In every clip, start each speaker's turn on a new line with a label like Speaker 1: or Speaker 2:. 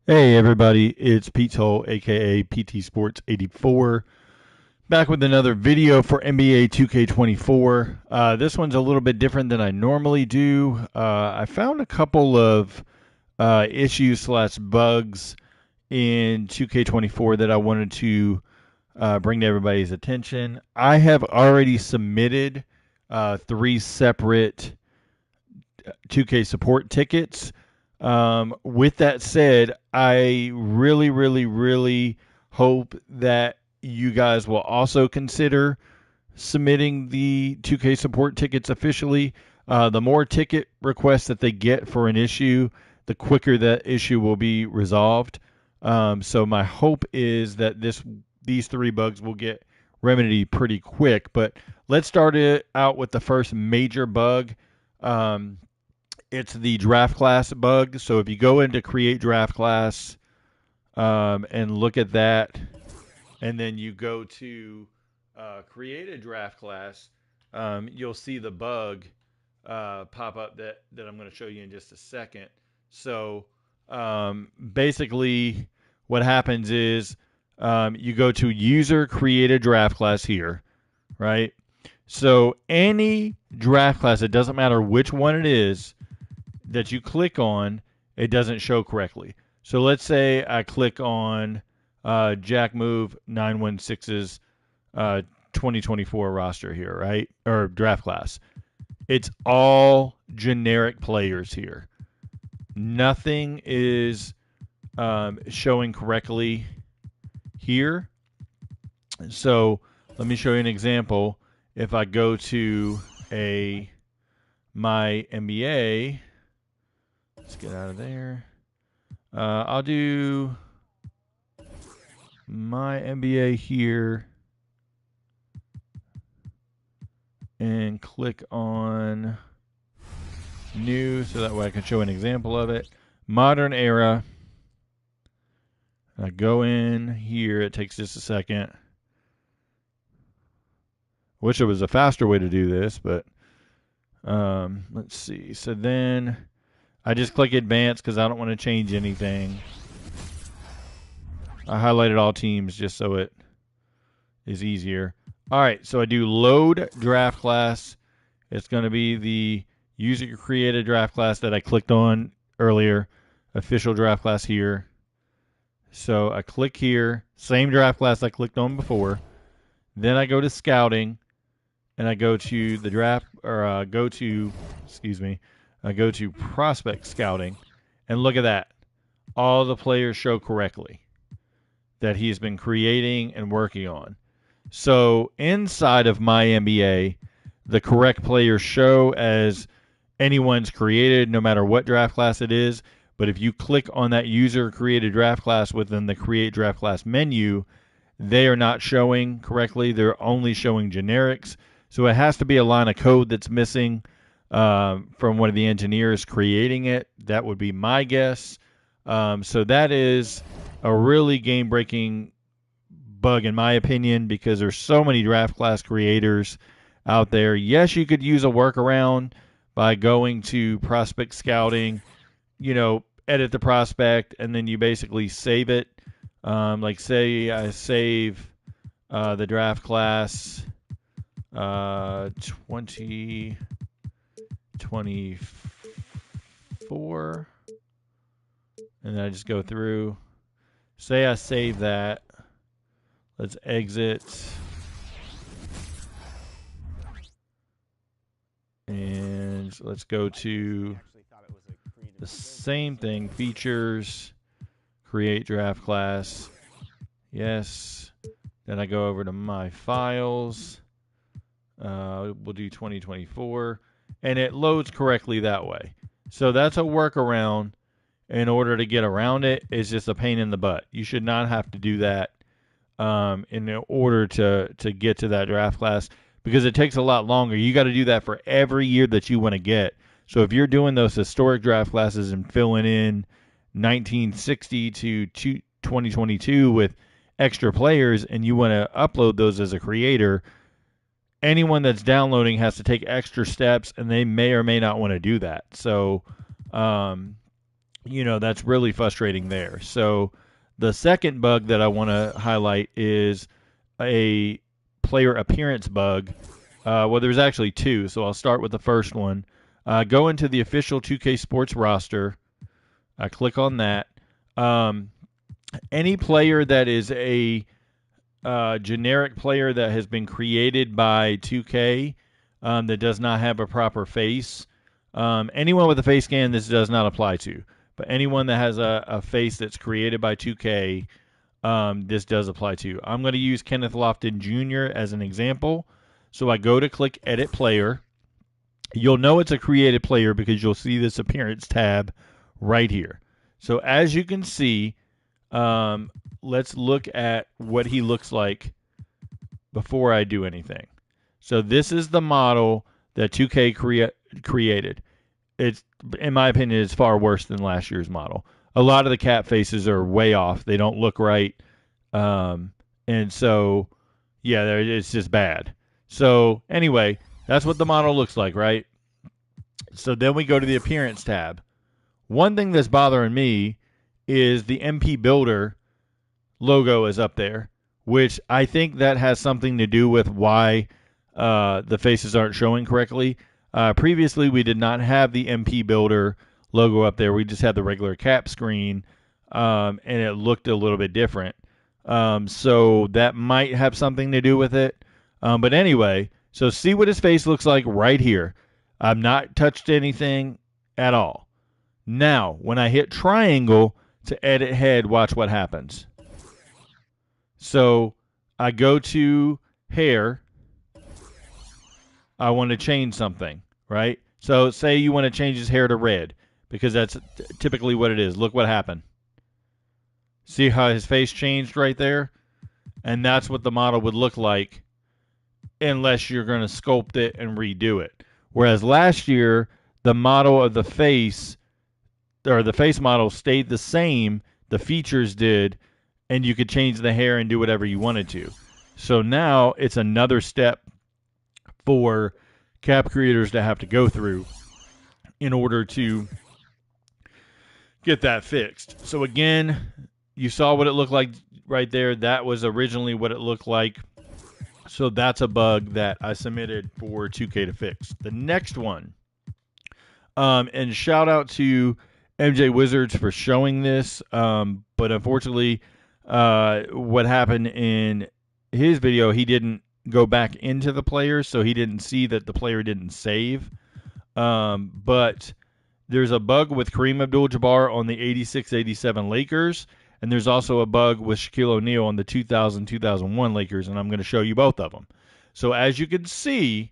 Speaker 1: Hey everybody, it's Pete's Hole, aka PT Sports 84, back with another video for NBA 2K24. This one's a little bit different than I normally do. I found a couple of issues slash bugs in 2K24 that I wanted to bring to everybody's attention. I have already submitted three separate 2K support tickets. With that said, I really hope that you guys will also consider submitting the 2K support tickets officially. The more ticket requests that they get for an issue, the quicker that issue will be resolved. So my hope is that these three bugs will get remedied pretty quick. But let's start it out with the first major bug. Um, it's the draft class bug. So if you go into create draft class and look at that, and then you go to create a draft class, you'll see the bug pop up that I'm going to show you in just a second. So basically, what happens is you go to user create a draft class here, right? So any draft class, it doesn't matter which one it is, that you click on, it doesn't show correctly. So let's say I click on Jack Move 916's 2024 roster here, right? Or draft class. It's all generic players here. Nothing is showing correctly here. So let me show you an example. If I go to my NBA, let's get out of there. I'll do my NBA here and click on new so that way I can show an example of it. Modern era. I go in here. It takes just a second. Wish there was a faster way to do this, but let's see. So then I just click advanced because I don't want to change anything. I highlighted all teams just so it is easier. All right, so I do load draft class. It's going to be the user created draft class that I clicked on earlier. Official draft class here. So I click here, same draft class I clicked on before. Then I go to scouting, and I go to the draft, or I go to prospect scouting, and look at that. All the players show correctly that he's been creating and working on. So inside of my NBA, the correct players show as anyone's created, no matter what draft class it is. But if you click on that user created draft class within the create draft class menu, they are not showing correctly. They're only showing generics. So it has to be a line of code that's missing from one of the engineers creating it. That would be my guess. So that is a really game-breaking bug in my opinion because there's so many draft class creators out there. Yes, you could use a workaround by going to prospect scouting, edit the prospect, and then you basically save it. Like say I save the draft class 2024, and then I just go through. Say I save that. Let's exit. And let's go to the same thing. Features. Create draft class. Yes. Then I go over to my files. We'll do 2024. And it loads correctly that way. So that's a workaround. In order to get around it, it's just a pain in the butt. You should not have to do that in order to get to that draft class because it takes a lot longer. You got to do that for every year that you want to get. So if you're doing those historic draft classes and filling in 1960 to 2022 with extra players and you want to upload those as a creator, anyone that's downloading has to take extra steps and they may or may not want to do that. So that's really frustrating there. So the second bug that I want to highlight is a player appearance bug. Well, there's actually two, so I'll start with the first one. Go into the official 2K Sports roster. I click on that. Um, any player that is a generic player that has been created by 2K that does not have a proper face. Anyone with a face scan, this does not apply to. But anyone that has a face that's created by 2K, this does apply to. I'm going to use Kenneth Lofton Jr. as an example. So I go to click Edit Player. You'll know it's a created player because you'll see this appearance tab right here. So as you can see, let's look at what he looks like before I do anything. So this is the model that 2K created. It's, in my opinion, it's far worse than last year's model. A lot of the cat faces are way off. They don't look right. And so, yeah, it's just bad. So anyway, that's what the model looks like, right? So then we go to the appearance tab. One thing that's bothering me is the MP Builder logo is up there, which I think that has something to do with why the faces aren't showing correctly. Previously, we did not have the MP Builder logo up there. We just had the regular cap screen, and it looked a little bit different. So that might have something to do with it. But anyway, so see what his face looks like right here. I've not touched anything at all. Now, when I hit triangle to edit head, watch what happens. So I go to hair. I want to change something, right? So say you want to change his hair to red because that's typically what it is. Look what happened. See how his face changed right there? And that's what the model would look like unless you're going to sculpt it and redo it. Whereas last year, the model of the face, or the face model, stayed the same. The features did, and you could change the hair and do whatever you wanted to. So now it's another step for cap creators to have to go through in order to get that fixed. So again, you saw what it looked like right there. That was originally what it looked like. So that's a bug that I submitted for 2K to fix. The next one, and shout out to MJ Wizards for showing this, but unfortunately, what happened in his video, he didn't go back into the player, so he didn't see that the player didn't save. But there's a bug with Kareem Abdul-Jabbar on the 86-87 Lakers, and there's also a bug with Shaquille O'Neal on the 2000-2001 Lakers, and I'm going to show you both of them. So as you can see,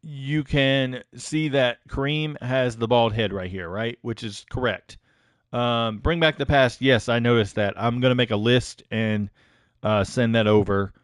Speaker 1: you can see that Kareem has the bald head right here, right? Which is correct. Bring back the past. Yes, I noticed that. I'm going to make a list and send that over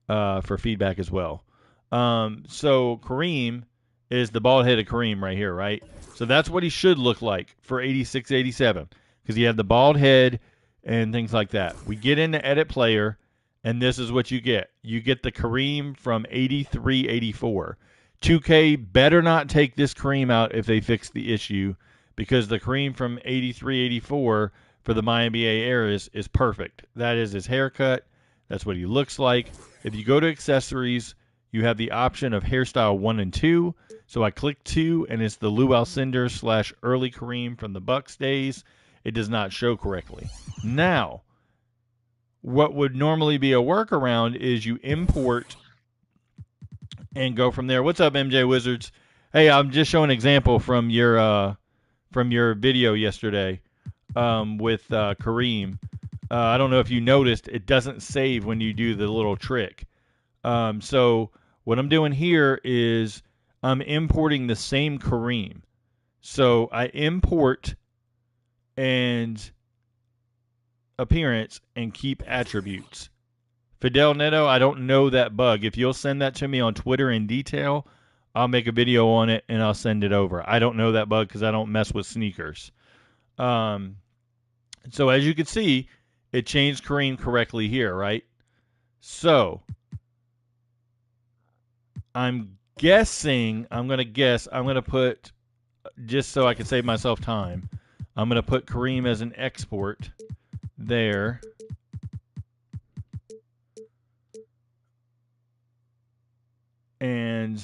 Speaker 1: for feedback as well. So Kareem is the bald headed Kareem right here, right? So that's what he should look like for 86-87 because he had the bald head and things like that. We get into edit player, and this is what you get. You get the Kareem from 83-84. 2K better not take this Kareem out if they fix the issue, because the Kareem from 83-84 for the MyNBA era is perfect. That is his haircut. That's what he looks like. If you go to accessories, you have the option of hairstyle 1 and 2. So I click 2, and it's the Lou Alcindor / early Kareem from the Bucks days. It does not show correctly. Now, what would normally be a workaround is you import and go from there. What's up, MJ Wizards? Hey, I'm just showing an example from your video yesterday with Kareem. I don't know if you noticed, it doesn't save when you do the little trick. So what I'm doing here is I'm importing the same Kareem. So I import and appearance and keep attributes. Fidel Neto, I don't know that bug. If you'll send that to me on Twitter in detail, I'll make a video on it and I'll send it over. I don't know that bug because I don't mess with sneakers. So as you can see, it changed Kareem correctly here, right? So I'm going to put just so I can save myself time, I'm going to put Kareem as an export there. And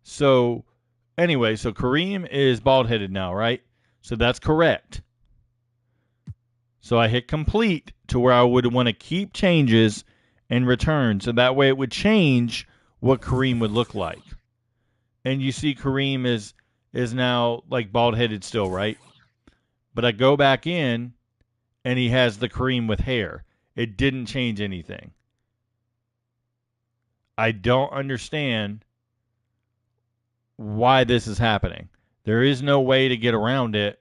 Speaker 1: so, anyway, so Kareem is bald headed now, right? So that's correct. So I hit complete to where I would want to keep changes and return. So that way it would change what Kareem would look like. And you see Kareem is now like bald headed still, right? But I go back in and he has the Kareem with hair. It didn't change anything. I don't understand why this is happening. There is no way to get around it.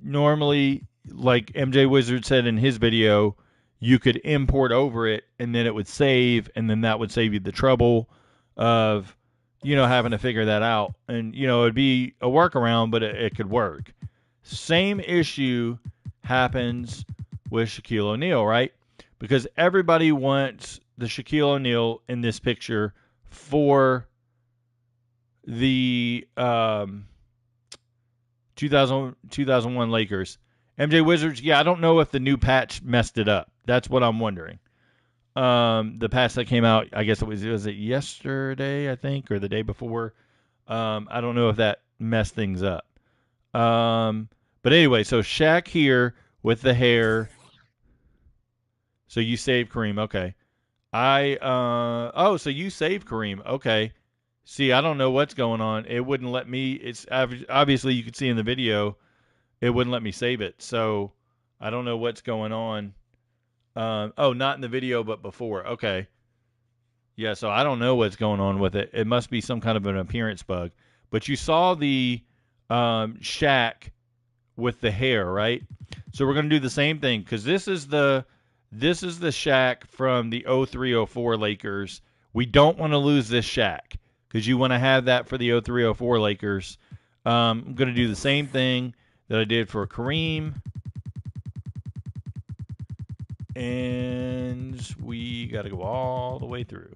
Speaker 1: Normally, like MJ Wizard said in his video, you could import over it and then it would save, and then that would save you the trouble of, having to figure that out. And, it'd be a workaround, but it could work. Same issue happens with Shaquille O'Neal, right? Because everybody wants the Shaquille O'Neal in this picture for the 2001 Lakers. MJ Wizards, yeah, I don't know if the new patch messed it up. That's what I'm wondering. The patch that came out, I guess was it yesterday, I think, or the day before. I don't know if that messed things up. But anyway, so Shaq here with the hair. So you saved Kareem, okay. So you saved Kareem, okay. See, I don't know what's going on. It wouldn't let me. It's obviously you could see in the video, it wouldn't let me save it. So I don't know what's going on. Not in the video, but before. Okay. Yeah, so I don't know what's going on with it. It must be some kind of an appearance bug. But you saw the Shaq with the hair, right? So we're going to do the same thing because this is the Shaq from the 03-04 Lakers. We don't want to lose this Shaq because you want to have that for the 03-04 Lakers. I'm going to do the same thing that I did for Kareem. And we got to go all the way through.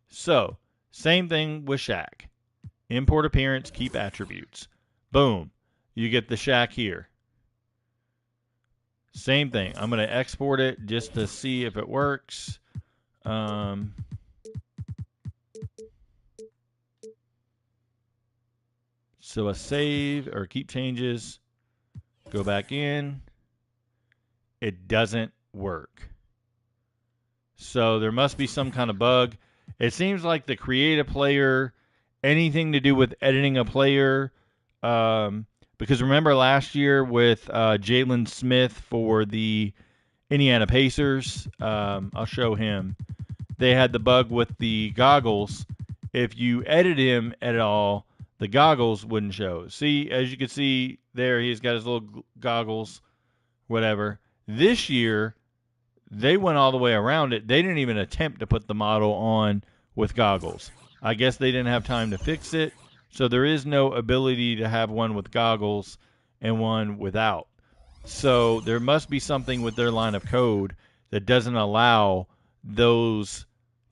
Speaker 1: So, same thing with Shaq. Import appearance, keep attributes. Boom. You get the Shaq here. Same thing. I'm going to export it just to see if it works. So a save or keep changes. Go back in. It doesn't work. So there must be some kind of bug. It seems like the create a player, anything to do with editing a player, because remember last year with Jalen Smith for the Indiana Pacers, I'll show him. They had the bug with the goggles. If you edit him at all, the goggles wouldn't show. See, as you can see there, he's got his little goggles, whatever. This year, they went all the way around it. They didn't even attempt to put the model on with goggles. I guess they didn't have time to fix it. So there is no ability to have one with goggles and one without. So there must be something with their line of code that doesn't allow those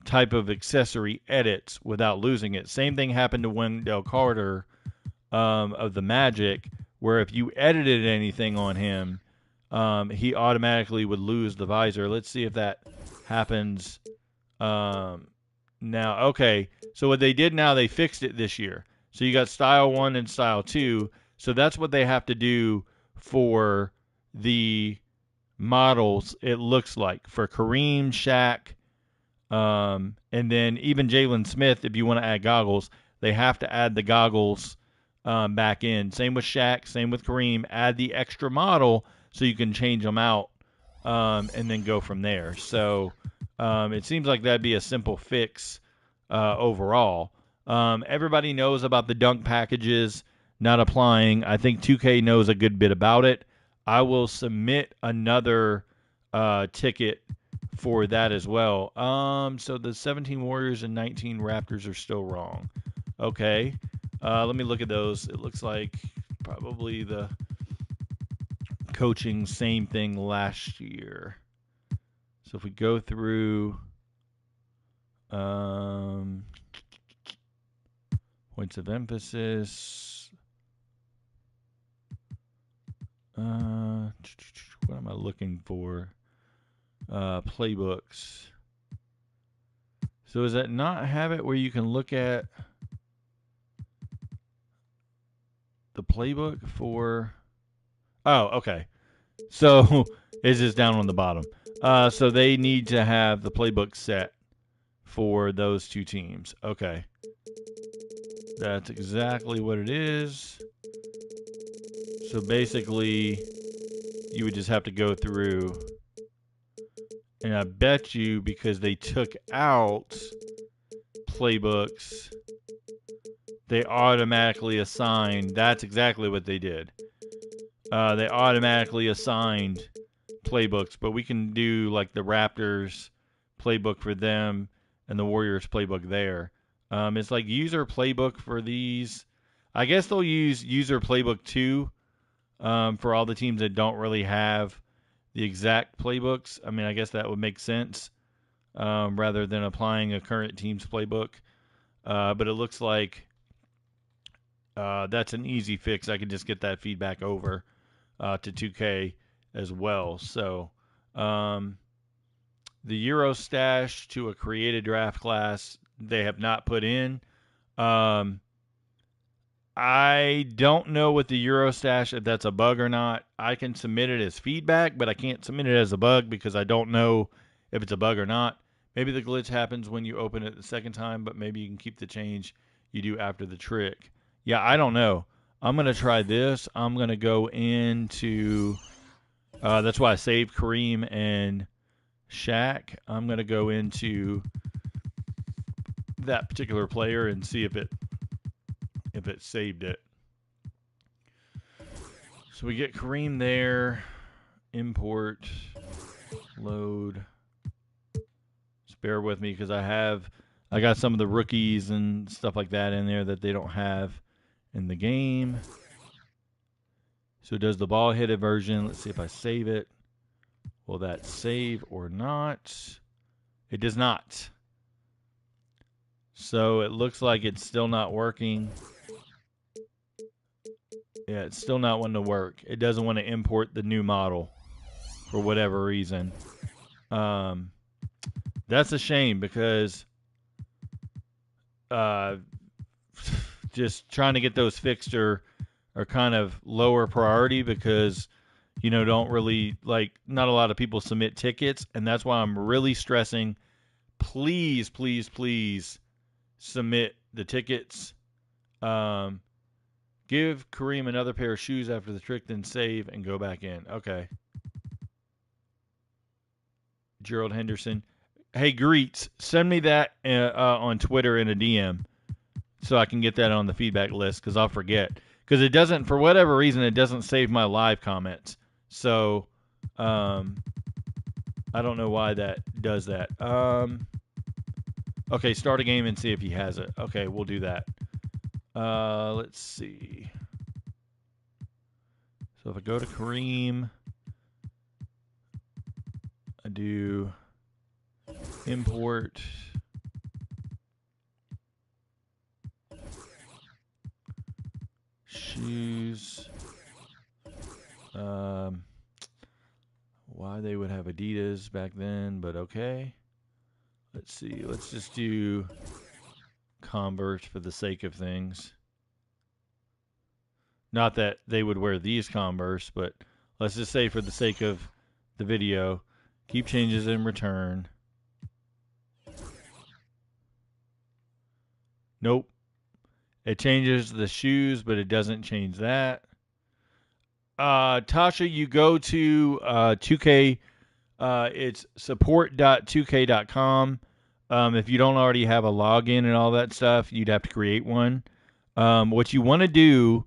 Speaker 1: type of accessory edits without losing it. Same thing happened to Wendell Carter of the Magic, where if you edited anything on him, he automatically would lose the visor. Let's see if that happens now. Okay, so what they did now, they fixed it this year. So you got Style 1 and Style 2. So that's what they have to do for the models, it looks like. For Kareem, Shaq, and then even Jalen Smith, if you want to add goggles, they have to add the goggles back in. Same with Shaq, same with Kareem. Add the extra model so you can change them out and then go from there. So it seems like that'd be a simple fix overall. Everybody knows about the dunk packages not applying. I think 2K knows a good bit about it. I will submit another ticket for that as well. So the 17 Warriors and 19 Raptors are still wrong. Okay. Let me look at those. It looks like probably the coaching same thing last year. So if we go through, what Points of emphasis. What am I looking for? Playbooks. So does that not have it where you can look at the playbook for... Oh, okay. So it's just down on the bottom. So they need to have the playbook set for those two teams. Okay. That's exactly what it is. So basically, you would just have to go through, and I bet you because they took out playbooks, they automatically assigned. That's exactly what they did. They automatically assigned playbooks, but we can do like the Raptors playbook for them and the Warriors playbook there. It's like user playbook for these. I guess they'll use user playbook 2 for all the teams that don't really have the exact playbooks. I mean, I guess that would make sense rather than applying a current team's playbook. But it looks like that's an easy fix. I can just get that feedback over to 2K as well. So the Euro stash to a created draft class they have not put in. I don't know with the Euro stash if that's a bug or not. I can submit it as feedback, but I can't submit it as a bug because I don't know if it's a bug or not. Maybe the glitch happens when you open it the second time, but maybe you can keep the change you do after the trick. Yeah, I don't know. I'm going to try this. I'm going to go into... that's why I saved Kareem and Shaq. I'm going to go into that particular player and see if it saved it. So we get Kareem there. Import. Load. Just bear with me because I got some of the rookies and stuff like that in there that they don't have in the game. So it does the ball headed version. Let's see if I save it. Will that save or not? It does not. So it looks like it's still not working. Yeah, it's still not wanting to work. It doesn't want to import the new model for whatever reason. That's a shame because just trying to get those fixed are kind of lower priority because don't really not a lot of people submit tickets, and that's why I'm really stressing, please submit the tickets. Give Kareem another pair of shoes after the trick, then save and go back in. Okay. Gerald Henderson. Hey, Greets, send me that on Twitter in a DM so I can get that on the feedback list because I'll forget. Because it doesn't, for whatever reason, it doesn't save my live comments. So, I don't know why that does that. Okay, start a game and see if he has it. Okay, we'll do that. Let's see. So if I go to Kareem, I do import. Shoes. Why they would have Adidas back then, but okay. Let's see. Let's just do Converse for the sake of things. Not that they would wear these Converse, but let's just say for the sake of the video, keep changes in return. Nope. It changes the shoes, but it doesn't change that. Tasha, you go to 2K. It's support.2k.com. If you don't already have a login and all that stuff, you'd have to create one. What you want to do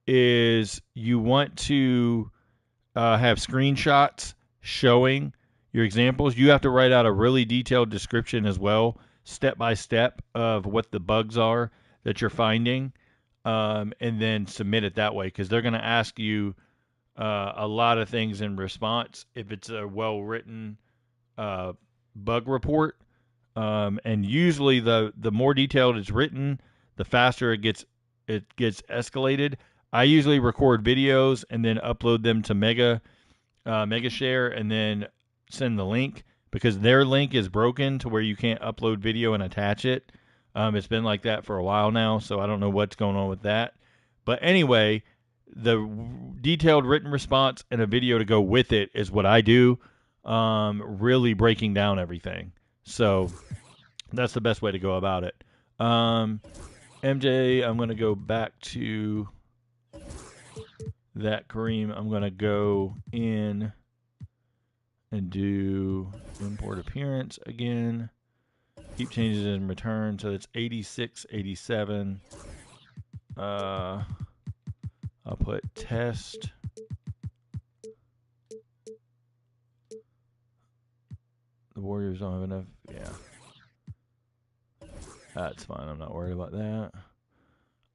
Speaker 1: is you want to have screenshots showing your examples. You have to write out a really detailed description as well, step by step, of what the bugs are that you're finding, and then submit it that way because they're going to ask you a lot of things in response if it's a well-written bug report. And usually the more detailed it's written, the faster it gets escalated. I usually record videos and then upload them to Mega Share and then send the link because their link is broken to where you can't upload video and attach it. It's been like that for a while now, so I don't know what's going on with that. But anyway, the detailed written response and a video to go with it is what I do, really breaking down everything. So that's the best way to go about it. MJ, I'm going to go back to that Kareem. I'm going to go in and do import appearance again. Keep changes in return. So it's 86, 87. I'll put test. The Warriors don't have enough. Yeah. That's fine. I'm not worried about that.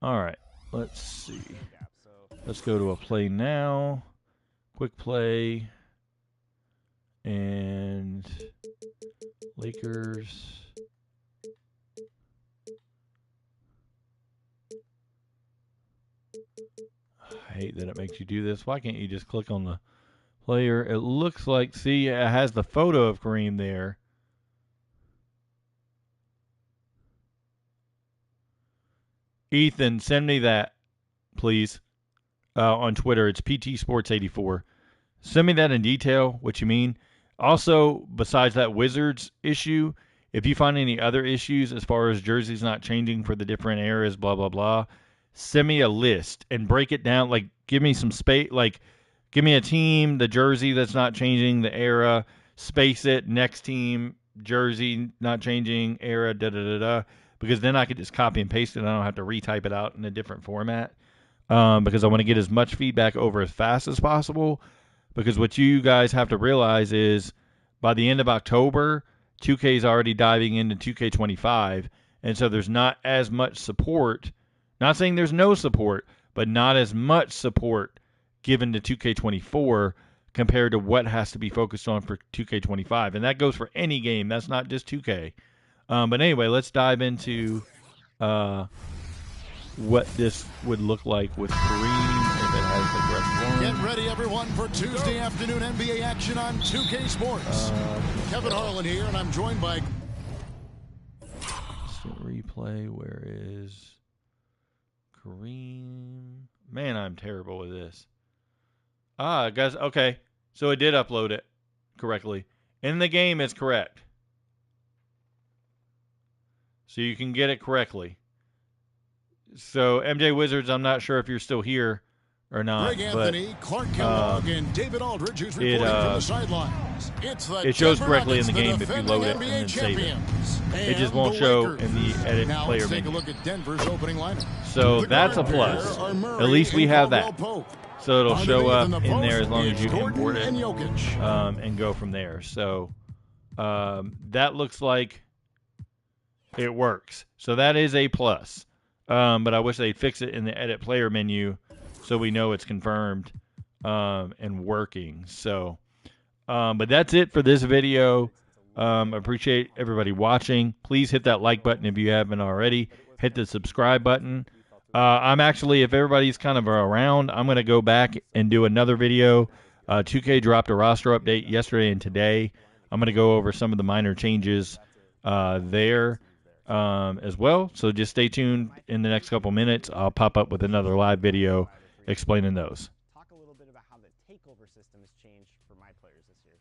Speaker 1: All right. Let's see. Let's go to a play now. Quick play. And Lakers. I hate that it makes you do this. Why can't you just click on the player? It looks like, see, it has the photo of Kareem there. Ethan, send me that, please. On Twitter, it's PT Sports 84. Send me that in detail, what you mean. Also, besides that Wizards issue, if you find any other issues as far as jerseys not changing for the different eras, blah, blah, blah, send me a list and break it down. Like, give me some space. Like, give me a team, the jersey that's not changing, the era, space it, next team, jersey not changing, era, da-da-da-da. Because then I could just copy and paste it and I don't have to retype it out in a different format. Because I want to get as much feedback over as fast as possible. Because what you guys have to realize is by the end of October, 2K is already diving into 2K25. And so there's not as much support. Not saying there's no support, but not as much support given to 2K24 compared to what has to be focused on for 2K25. And that goes for any game. That's not just 2K. But anyway, let's dive into what this would look like with Kareem if it has the correct form.
Speaker 2: Get ready, everyone, for Tuesday afternoon NBA action on 2K Sports. Kevin Harlan here, and I'm joined by...
Speaker 1: Instant replay, where is Kareem? Man, I'm terrible with this. Guys, okay. So it did upload it correctly. In the game, it's correct. So you can get it correctly. So MJ Wizards, I'm not sure if you're still here or not.
Speaker 2: Greg Anthony, Clark Kellogg, and David Aldridge, who's reporting from the sidelines.
Speaker 1: It shows correctly in the game if you load it and then save it. It just won't show in the edit player menu.
Speaker 2: Take a look at Denver's opening lineup.
Speaker 1: So that's a plus. At least we have that. So it'll show up in there as long as you import it and go from there. So that looks like it works. So that is a plus. But I wish they'd fix it in the edit player menu so we know it's confirmed and working. So, but that's it for this video. Appreciate everybody watching. Please hit that like button if you haven't already. Hit the subscribe button. I'm actually, if everybody's kind of around, I'm going to go back and do another video. 2K dropped a roster update yesterday and today. I'm going to go over some of the minor changes there. As well. So just stay tuned. In the next couple minutes, I'll pop up with another live video explaining those.
Speaker 3: Talk a little bit about how the takeover system has changed for my players this year.